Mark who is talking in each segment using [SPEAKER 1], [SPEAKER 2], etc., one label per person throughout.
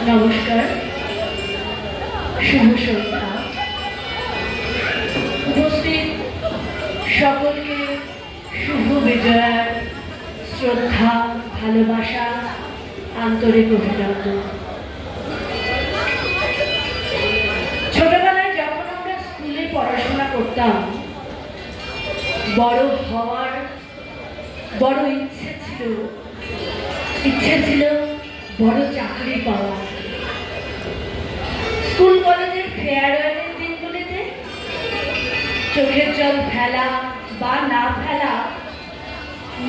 [SPEAKER 1] নমস্কার, শুভ সন্ধ্যা। উপস্থিত সকলকে শুভ বিজয়ার শ্রদ্ধা, ভালোবাসা, আন্তরিক অভিনন্দন। ছোটবেলায় যখন আমরা স্কুলে পড়াশোনা করতাম, বড় হওয়ার বড় ইচ্ছে ছিল বড় চাকরি পাওয়ার। স্কুল কলেজের ফেয়ারওয়েলের দিনগুলিতে চোখের জল ফেলা বা না ফেলা,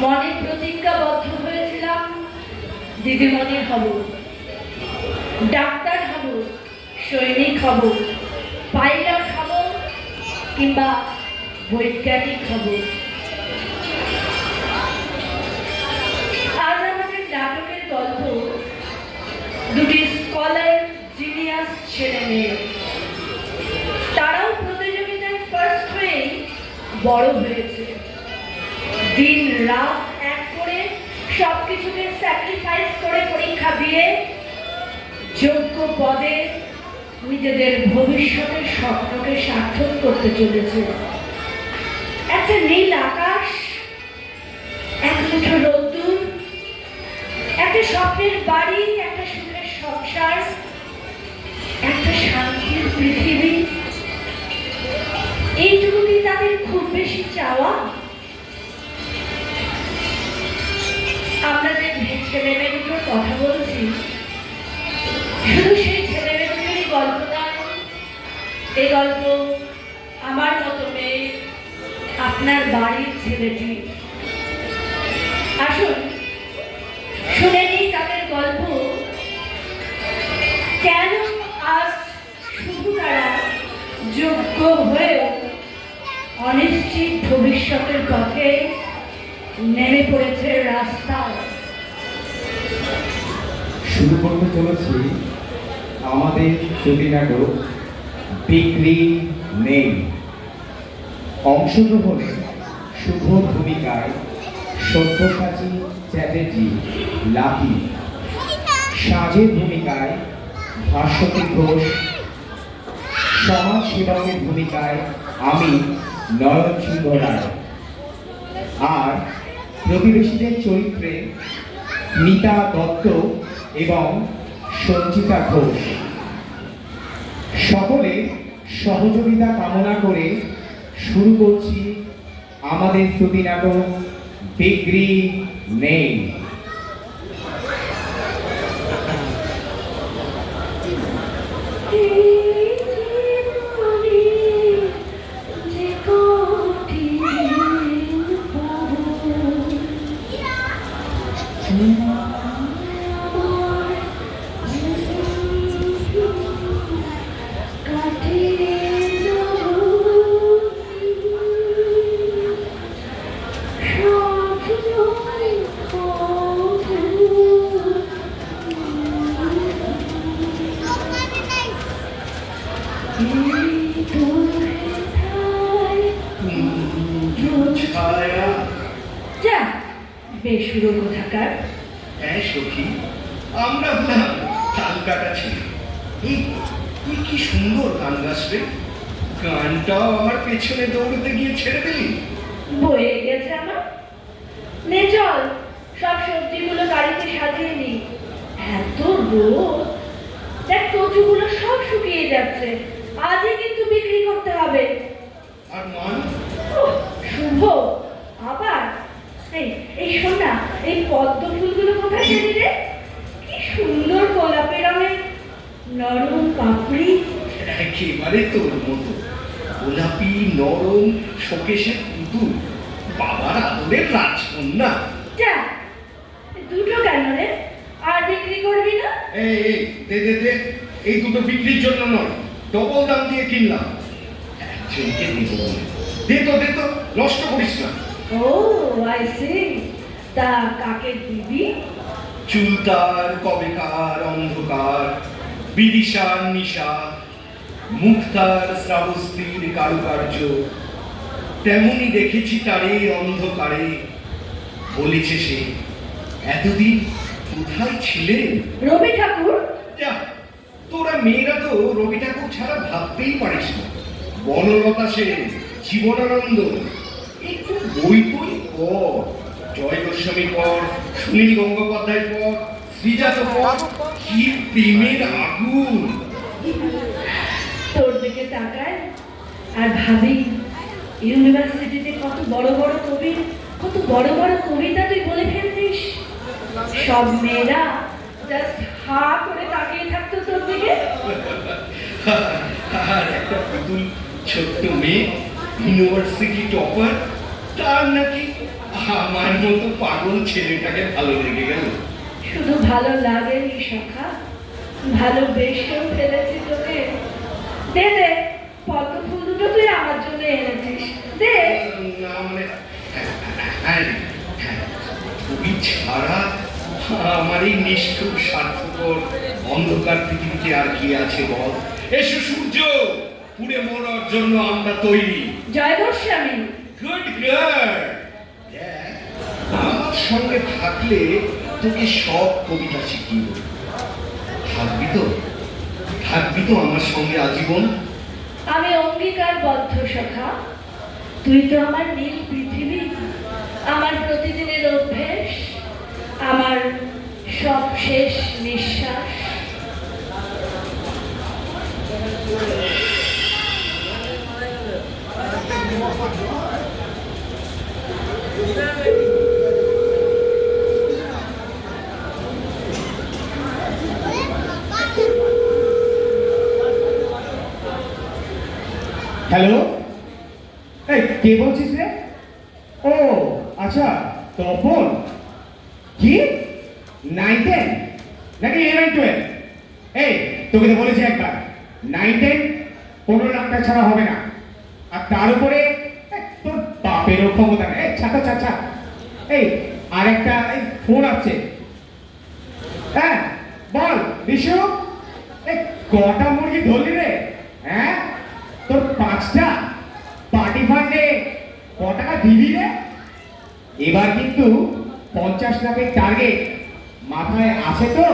[SPEAKER 1] মনে প্রতিজ্ঞাবদ্ধ হয়েছিলাম দিদিমণি হব, ডাক্তার হব, সৈনিক হব, পাইলট হব কিংবা বৈজ্ঞানিক হব। আজ আমাদের নাটকের গল্প দুটি স্কলার জিনিয়াস ছেলে মেয়ে। তারাও প্রতিযোগিতায় ফার্স্ট হয়ে বড় হয়েছে। দিন রাত এক করে সবকিছুকে স্যাক্রিফাইস করে পরীক্ষা দিয়ে যোগ্য পদে নিজেদের ভবিষ্যতের স্বপ্নকে সার্থক করতে চলেছে। একটা নীল আকাশ, এক মুঠো রোদ্দুর, একটা স্বপ্নের বাড়ি, একটা সুখের সংসার, একটা শান্তির পৃথিবী, এইটুকুই তাদের খুব বেশি চাওয়া। আমরা যে ছেলেমেয়েগুলোর কথা বলছি, শুধু সেই ছেলেমেয়েগুলোরই গল্প নয়। এই গল্প আমার মতো মেয়ে, আপনার বাড়ির ছেলেটি। আসুন শুনে নিই তাদের গল্প। কেন আজ শুধু তারা যোগ্য হয়েও অনিশ্চিত ভবিষ্যতের পথে নেমে পড়েছে রাস্তায়।
[SPEAKER 2] শুরু করতে চলেছি আমাদের ছবি নাটক বিক্রি নেই। অংশগ্রহণে শুভ ভূমিকায় সব্যসাচী চ্যাটার্জি লাকি, সাজের ভূমিকায় ভাস্বতী ঘোষ, সমাজ সেবকের ভূমিকায় আমি নয়ন সিংহ রায়, আর প্রতিবেশীদের চরিত্রে মিতা দত্ত এবং সঞ্চিতা ঘোষ। সকলে সহযোগিতা কামনা করে শুরু করছি আমাদের শ্রুতি নাটক বিক্রি নেই।
[SPEAKER 1] বেশুরো কোথাকার।
[SPEAKER 3] হ্যাঁ সখী, আমরা তাল কাটা ছিল। তুই কি সুন্দর গান গাছ রে। গানটাও আমার পেছনে দৌড়তে গিয়ে ছেড়ে দিলি।
[SPEAKER 1] বয়ে গেছে আমার। নে চল, সব সবজিগুলো গাড়িতে সাজিয়ে নি। এত রোদ, দেখ কচুগুলো সব শুকিয়ে যাচ্ছে। আজই কিন্তু বিক্রি করতে হবে।
[SPEAKER 3] আর মান
[SPEAKER 1] শুভ আবার এই শোন না, এই পদ্ম ফুলগুলো কোথায় পেলি রে? কি সুন্দর গোলাপি রঙের নরম পাপড়ি।
[SPEAKER 3] একেবারে তোর মতো গোলাপি নরম শোকেশের পুতুল, বাবার আদরের রাজকন্যা।
[SPEAKER 1] যা, দুটো কেন রে? আর বিক্রি করবি না?
[SPEAKER 3] এই দে দে দে, এই দুটো বিক্রির জন্য নয়, ডবল দাম দিয়ে কিনলাম। একজনকে দেবো বলে। দে তো, নষ্ট করিস না।
[SPEAKER 1] ও আই সি। তা কাকে দিবি?
[SPEAKER 3] চুলতার কবেকার অন্ধকার, বিদিশার নিশা, মুক্তার শ্রাবস্তির কারুকার্য, তেমনি দেখেছি তারে অন্ধকারে। বলেছে সে, এতদিন কোথায় ছিলেন?
[SPEAKER 1] রবি ঠাকুর
[SPEAKER 3] যা, তোরা মেয়েরা তো রবি ঠাকুর ছাড়া ভাবতেই পারিস না। বনলতা সেন, জীবনানন্দ, একটু বই টই পড়। জয় গোস্বামী পড়, সুনীল গঙ্গোপাধ্যায় পড়, শ্রীজাত পড়। কি প্রেমের আগুন!
[SPEAKER 1] তোর দিকে তাকায় আর ভাবি ইউনিভার্সিটিতে কত বড় বড় কবি, কত বড় বড় কবিতা তুই বলে ফেলতিস। সব মেয়েরা জাস্ট হা করে তাকিয়ে থাকতো তোর দিকে।
[SPEAKER 3] আর একটা পুতুল ছোট্ট মেয়ে, ইউনিভার্সিটি টপার, তার নাকি আমার মতো পাগল ছেলেটাকে ভালো লেগে গেল।
[SPEAKER 1] শুধু ভালো লাগেনি সখা, ভালোবেসেও ফেলেছি তোকে। দে দে, পদ্ম ফুল দুটো তুই আমার জন্য এনেছিস, দে।
[SPEAKER 3] না মানে, হ্যাঁ, হ্যাঁ, তুমি ছাড়া আমার এই নিষ্ঠুর স্বার্থপর অন্ধকার পৃথিবীতে আর কি আছে বল? এসো সূর্য, পুড়ে মরার জন্য আমরা তৈরি।
[SPEAKER 1] জয় গোস্বামী।
[SPEAKER 3] Good girl. আমার সঙ্গে থাকলে তোকে সব কবিতা শিখিয়ে দেব। থাকবি তো? থাকবি তো আমার সঙ্গে আজীবন?
[SPEAKER 1] আমি অঙ্গীকারবদ্ধ সখা। তুই তো আমার নীল পৃথিবী, আমার প্রতিদিনের অভ্যেস, আমার সব শেষ নিঃশ্বাস।
[SPEAKER 2] হ্যালো, এই কে বলছিস রে? ও আচ্ছা, তপন। কি 9-10 নাকি 11-12? এই তোকে তো বলেছি একবার, 9-10 15 লাখ টাকা ছাড়া হবে না। আর তার উপরে তোর বাপেরও ক্ষমতা নেই। এই ছাতা ছাতা, এই আরেকটা ফোন আসছে। হ্যাঁ বল বিশু, এই কটা মুরগি ধরলি রে? হ্যাঁ, তোর 5টা পার্টি ফান্ডে ক টাকা দিবি রে? এবার কিন্তু 50 লাখের টার্গেট মাথায় আছে তো?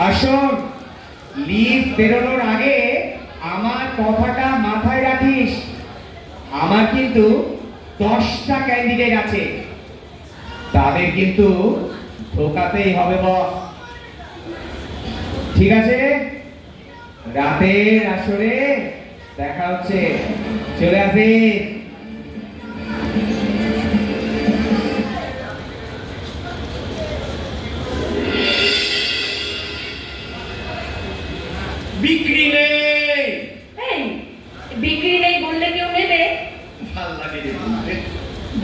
[SPEAKER 2] আর শোন, লিভ বেরোনোর আগে আমার কথাটা মাথায় রাখিস। আমার কিন্তু 10টা ক্যান্ডিডেট আছে, তাদের কিন্তু ঢোকাতেই হবে বস। ঠিক আছে, রাতের আসরে দেখা হচ্ছে, চলে আসি।
[SPEAKER 3] বিক্রি নেই।
[SPEAKER 1] এই বিক্রি নেই বললে কেউ নেবে?
[SPEAKER 3] ভাল লাগে রে বলতে।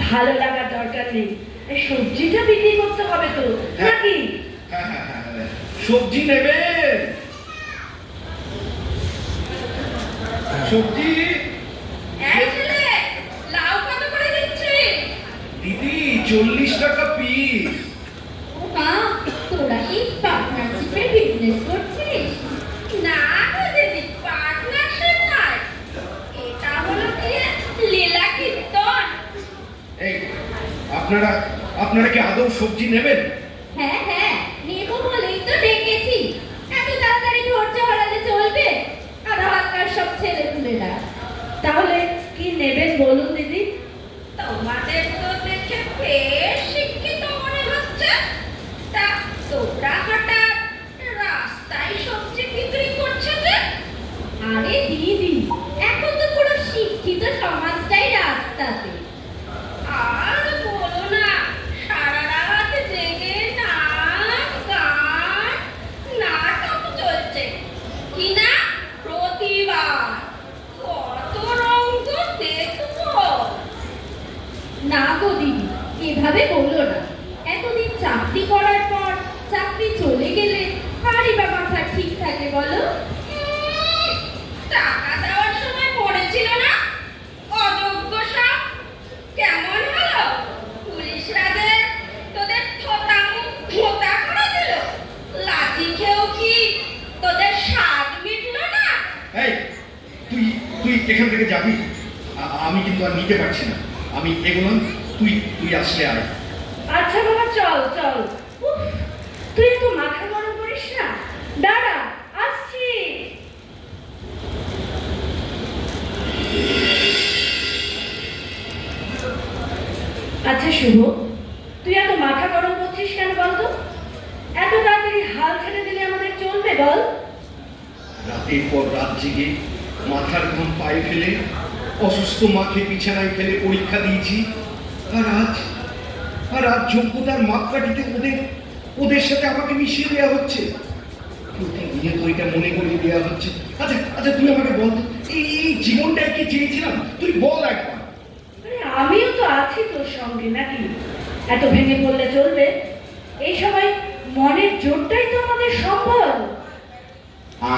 [SPEAKER 1] ভালো লাগার দরকার নেই, এই সবজিটা বিক্রি করতে হবে তো নাকি?
[SPEAKER 3] হ্যাঁ হ্যাঁ হ্যাঁ, সবজি নেবে? সবজি
[SPEAKER 1] এই ছেলে, লাউ কত করে দিচ্ছিস?
[SPEAKER 3] দিদি 40 টাকা পিস।
[SPEAKER 4] ও মা, তোরা কি পার্টনারশিপে বিজনেস করছিস?
[SPEAKER 1] না গো দিদি, পার্টনারশিপ নয়, এটা হলো কি লীলা কীর্তন।
[SPEAKER 3] এই আপনারা আপনারা কি আদৌ সবজি নেবেন?
[SPEAKER 4] হ্যাঁ হ্যাঁ, নেবো বলেই তো ডেকেছি। এত তাড়াতাড়ি খরচা বাড়ালে চলবে? আর হালকার সব ছেলেপুলেরা।
[SPEAKER 1] তাহলে কি নেবেন বলুন দিদি?
[SPEAKER 4] তোমাদের তো দেখে বেশ শিক্ষিত মনে হচ্ছে। তা তোরা হঠাৎ রাস্তায় সবজি বিক্রি করছে যে? আরে দিদি, এখন তো পুরো শিক্ষিত সমাজটাই রাস্তাতে।
[SPEAKER 1] আর বলো না, সারা রাত জেগে নাচ গান নাটক চলছে কি না, প্রতিবার কত রঙ তো দেখবো।
[SPEAKER 4] না গো দিদি, এভাবে বললো না। এতদিন চাকরি করার পর চাকরি চলে গেলে কারই বা মাথা ঠিক থাকে বলো?
[SPEAKER 1] টাকা দেওয়ার সময় পড়েছিল না অযোগ্য সব, কেমন হলো? পুলিশরা যে তোদের থোতা মুখ ধোঁতা করে দিল, লাঠি খেয়েও কি তোদের স্বাদ মিটলো না?
[SPEAKER 3] এই তুই তুই এখান থেকে যাবি? আমি কিন্তু আর নিতে পারছি না। আমি এগোলাম, তুই তুই আসলে আয়।
[SPEAKER 1] আচ্ছা বাবা, চল চল। উফ, তুই এত মাথা গরম করিস পারছিস না? দাঁড়া, আসছি। আচ্ছা শুভ, তুই এত মাথা গরম করছিস কেন বলতো? এত তাড়াতাড়ি হাল ছেড়ে দিলে আমাদের চলবে বল?
[SPEAKER 3] রাতের পর রাত জেগে মাথার ঘাম পায়ে ফেলে অসুস্থ মাকে বিছানায় ফেলে পরীক্ষা দিয়েছি। আর আজ যোগ্যতার মাপকাঠিতে ওদের সাথে আমাকে মিশিয়ে দেওয়া হচ্ছে। প্রতিনিয়ত এটা মনে করিয়ে দেওয়া হচ্ছে। আচ্ছা আচ্ছা, তুই আমাকে বল তো, এই জীবনটা কি চেয়েছিলাম? তুই বল একবার।
[SPEAKER 1] আরে আমিও তো আছি তোর সঙ্গে, নাকি এত ভেঙে পড়লে চলবে? এই সময় মনের জোরটাই তো আমাদের সম্বল।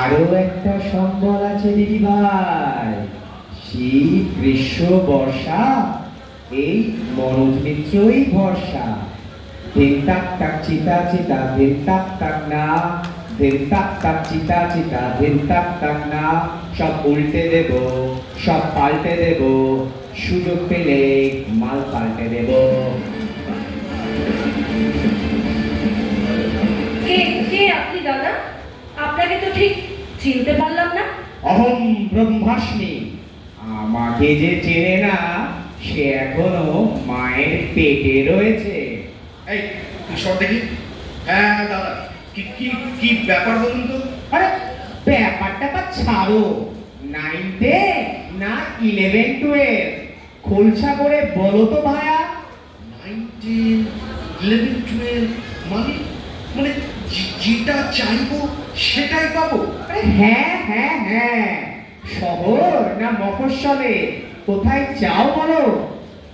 [SPEAKER 2] আরো একটা সম্বল আছে দিদি ভাই, শীত গ্রীষ্ম বর্ষা, এই মরণ মিত্রই ভরসা। দিন তাক তাক চিতা চিতা দিন তাক তাক না, দিন তাক তাক চিতা চিতা দিন তাক তাক না। সব উল্টে দেব, সব পাল্টে দেব, সুযোগ পেলে মাল পাল্টে দেব।
[SPEAKER 1] কে কে আপনি দাদা? আপনাকে তো ঠিক চিনতে পারলাম না।
[SPEAKER 2] অহম ব্রহ্মাস্মি, আমাকে যে চেনে না সে এখনো মায়ের পেটে রয়েছে।
[SPEAKER 3] এই তুই সব দেখি। হ্যাঁ দাদা, কি কি কি ব্যাপার বলুন তো?
[SPEAKER 2] আরে ব্যাপারটা বা ছাড়ো, 9-10 না 11-12 খোলসা করে বলো তো ভায়া।
[SPEAKER 3] 19, 11, 12 মানে মানে যেটা চাইবো সেটাই পাবো।
[SPEAKER 2] আরে হ্যাঁ হ্যাঁ হ্যাঁ, শহর না মফস্বলে, কোথায় চাও বলো?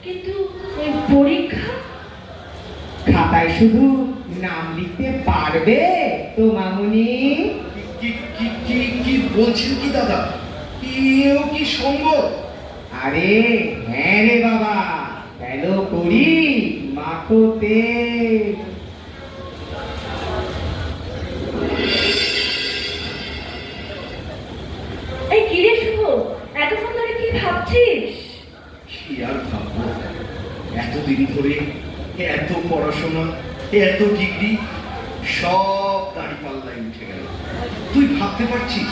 [SPEAKER 1] কিন্তু ওই পরীক্ষা?
[SPEAKER 2] খাতায় শুধু নাম লিখতে পারবে তো মামুনি?
[SPEAKER 3] কি কি কি কি বলছেন কি দাদা? এও কি সম্ভব?
[SPEAKER 2] আরে হ্যাঁ রে বাবা, হ্যালো করি মাকোতে।
[SPEAKER 1] এই কি রে শুভ, এতক্ষণ ধরে কি ভাবছিস?
[SPEAKER 3] কি আর ভাববো, এতদিন ধরে এত পড়াশোনা, এত ডিগ্রি, সব দাঁড়িপাল্লায় উঠে গেল। তুই ভাবতে পারছিস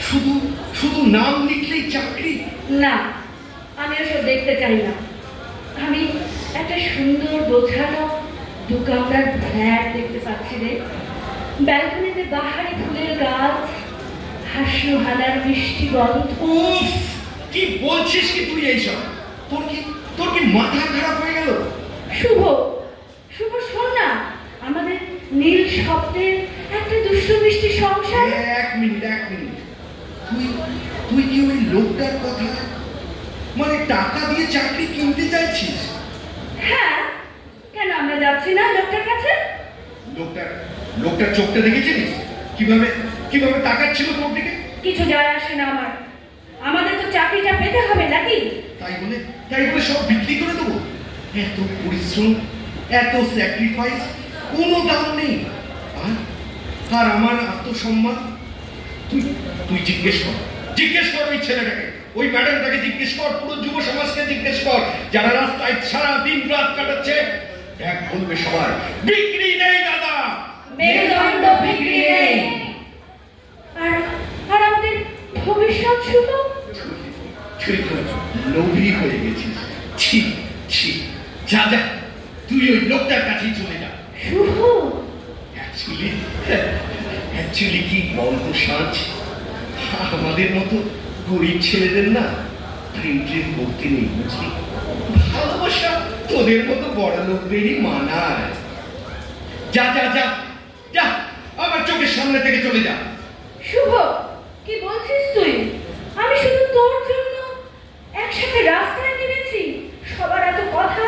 [SPEAKER 3] শুধু শুধু নাম লিখলেই চাকরি?
[SPEAKER 1] না, আমি ওসব দেখতে চাই না। আমি একটা সুন্দর গোছানো দু কামরার ফ্ল্যাট দেখতে পাচ্ছি রে। ব্যালকনিতে বাহারি ফুলের গাছ, হাসি হানার মিষ্টি গন্ধ।
[SPEAKER 3] উফ, কি বলছিস কি তুই এইসব? তোর কি মাথা খারাপ হয়ে গেল?
[SPEAKER 1] শুভ, শুভ শোন না, আমাদের নীল শব্দের একটা দুষ্টু মিষ্টি সংসার।
[SPEAKER 3] এক মিনিট। তুই তুই কি ওই লোকটার কথা, মানে টাকা দিয়ে চাকরি কিনতে চাইছিস?
[SPEAKER 1] হ্যাঁ, কেন আমরা যাচ্ছি না লোকটার কাছে?
[SPEAKER 3] লোকটার চোখটা দেখেছিস? কিভাবে কিভাবে তাকাচ্ছিল তোর দিকে?
[SPEAKER 1] কিছু যায় আসে না আমার, আমাদের তো চাকরিটা পেতে হবে নাকি?
[SPEAKER 3] তাই বলে সব বিক্রি করে দেবো? এত পরিশ্রম, এত স্যাক্রিফাইস, কোনো দাম নেই। আর আমার আত্মসম্মান? তুই জিজ্ঞেস কর ওই ছেলেটাকে, ওই ম্যাডামটাকে জিজ্ঞেস কর, পুরো যুব সমাজকে জিজ্ঞেস কর, যারা রাস্তায় সারা দিন রাত কাটাচ্ছে। দেখ, বলবে সবাই বিক্রি নেই দাদা,
[SPEAKER 1] মেরুদণ্ড বিক্রি নেই। আর আর আমাদের ভবিষ্যৎ শুভ?
[SPEAKER 3] তুই তো লোভী হয়ে গেছিস। ছি ছি, যা তুই ওই লোকটার কাছেই চলে যা।
[SPEAKER 1] শুভ,
[SPEAKER 3] অ্যাকচুয়ালি কি বলতো সাজ, আমাদের মতো গরিব ছেলেদের না প্রেম করতে নেই, বুঝলি? ভালোবাসা তোদের মতো বড় লোকদেরই মানায়। যা যা যা যা, আমার চোখের সামনে থেকে চলে যা।
[SPEAKER 1] শুভ, কি বলছিস তুই? আমি শুধু তোর জন্য একসাথে রাস্তায় নেমেছি, সবার এত কথা,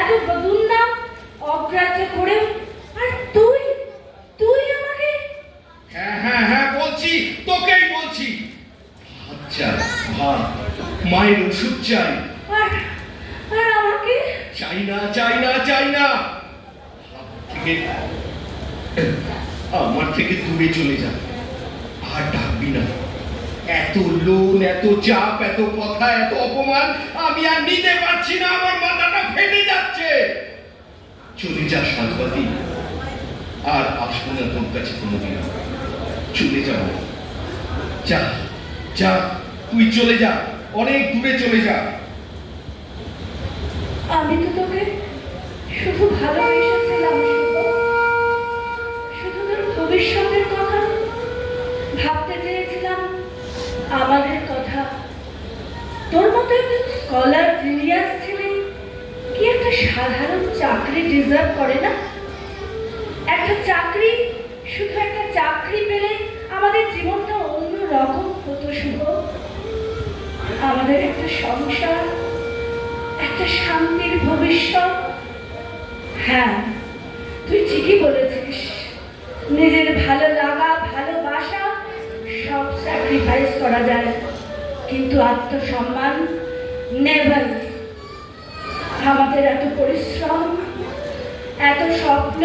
[SPEAKER 1] এত দুর্নাম অগ্রাহ্য করেও, আর তুই তুই আমাকে?
[SPEAKER 3] হ্যাঁ বলছি, তোকেই বলছি। ভাত চাই, ভাত, মায়ের ওষুধ চাই।
[SPEAKER 1] আর আর আমাকে?
[SPEAKER 3] চাই না। আমার থেকে দূরে চলে যা, আর ডাকবি না। এত লোন, এত চাপ, এত কথা, এত অপমান আমি আর নিতে পারছি না, আমার মাথাটা ফেটে যাচ্ছে। চলে যা সাজবাতি, আর আসবো না তোর কাছে কোনোদিন। চলে যাও, যা যা, তুই চলে যা, অনেক দূরে চলে যা।
[SPEAKER 1] আমি তো তোকে শুধু ভালোবেসেছিলাম শুভ, শুধু তোর ভবিষ্যতের কথা ভাবতে চেয়েছিলাম, আমাদের কথা। তোর মতো একজন স্কলার জিনিয়াস ছেলে কি একটা সাধারণ চাকরি ডিজার্ভ করে না? একটা চাকরি, শুধু একটা চাকরি পেলে আমাদের জীবনটা অন্য রকম হতো শুভ। আমাদের একটা সংসার, একটা শান্তির ভবিষ্যৎ। হ্যাঁ, তুই ঠিকই বলেছিস, নিজের ভালো লাগা, ভালোবাসা সব স্যাক্রিফাইস করা যায়, কিন্তু আত্মসম্মান নেভার। আমাদের এত পরিশ্রম, এত স্বপ্ন,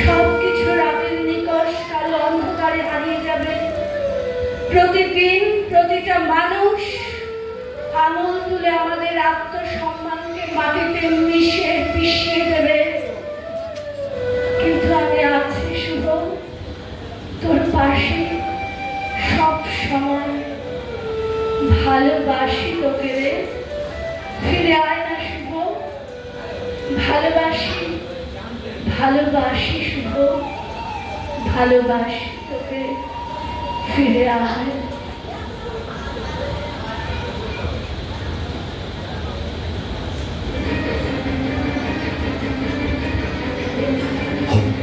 [SPEAKER 1] সবকিছু রাতের নিকষ কালো অন্ধকারে হারিয়ে যাবে। প্রতিদিন প্রতিটা মানুষ আঙুল তুলে আমাদের আত্মসম্মানকে মাটিতে মিশিয়ে দেবে। কিন্তু আমি আছি শুভ, তোর পাশে সব সময়। ভালোবাসি তোকে রে, ফিরে আয় না শুভ। ভালোবাসি, ভালোবাসি শুভ, ভালোবাসি তোকে, ফিরে আয়।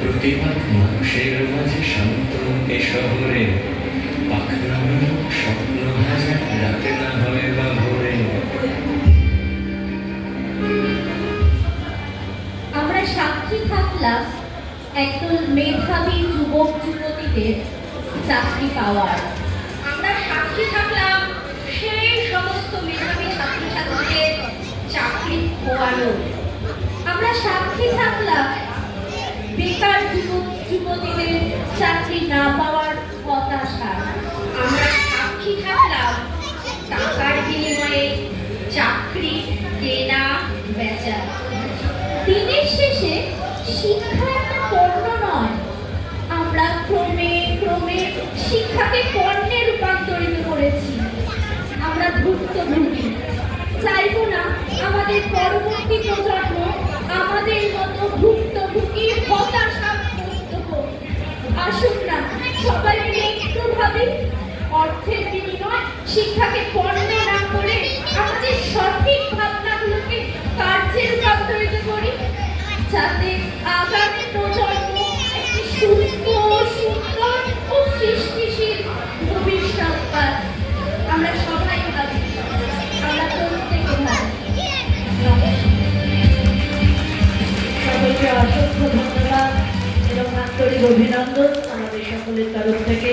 [SPEAKER 5] প্রতিবাদ মানুষের মাঝে শান্ত এ শহরে, পাখনামের স্বপ্ন হাজার, রাতে না হয় বা ভোরে।
[SPEAKER 4] আমরা সাক্ষী থাকলাম একদল মেধাবী যুবক যুবতীদের চাকরি পাওয়ার। আমরা সাক্ষী থাকলাম সেই সমস্ত মেধাবী ছাত্রছাত্রীদের চাকরি খোয়ানোর। আমরা সাক্ষী থাকলাম বেকার যুবক যুবতীদের চাকরি না পাওয়ার হতাশা। আমরা সাক্ষী থাকলাম টাকার বিনিময়ে চাকরি কেনা বেচা। দিনের শেষে শিক্ষা একটা পণ্য নয়, আমরা ক্রমে ক্রমে শিক্ষাকে পণ্যে রূপান্তরিত করেছি। আমরা ভুক্তভোগী, চাইব না আমাদের পরবর্তী প্রজন্ম আমাদের মতো ভুক্তভোগী হতাশাগ্রস্ত হোক। আসুন না সবাই মিলে একটু ভাবি, অর্থের বিনিময় শিক্ষাকে পণ্য না করে আমাদের সঠিক ভাবনাগুলোকে কার্যে রূপান্তরিত করি, যাতে আগামী প্রজন্ম একটি সুস্থ, সুন্দর ও সৃষ্টিশীল ভবিষ্যৎ পায়। আমরা সবাই ভাবি, আমরা প্রত্যেকে ভাবি।
[SPEAKER 1] সকলকে অসংখ্য ধন্যবাদ এবং আন্তরিক অভিনন্দন আমাদের সকলের তরফ থেকে।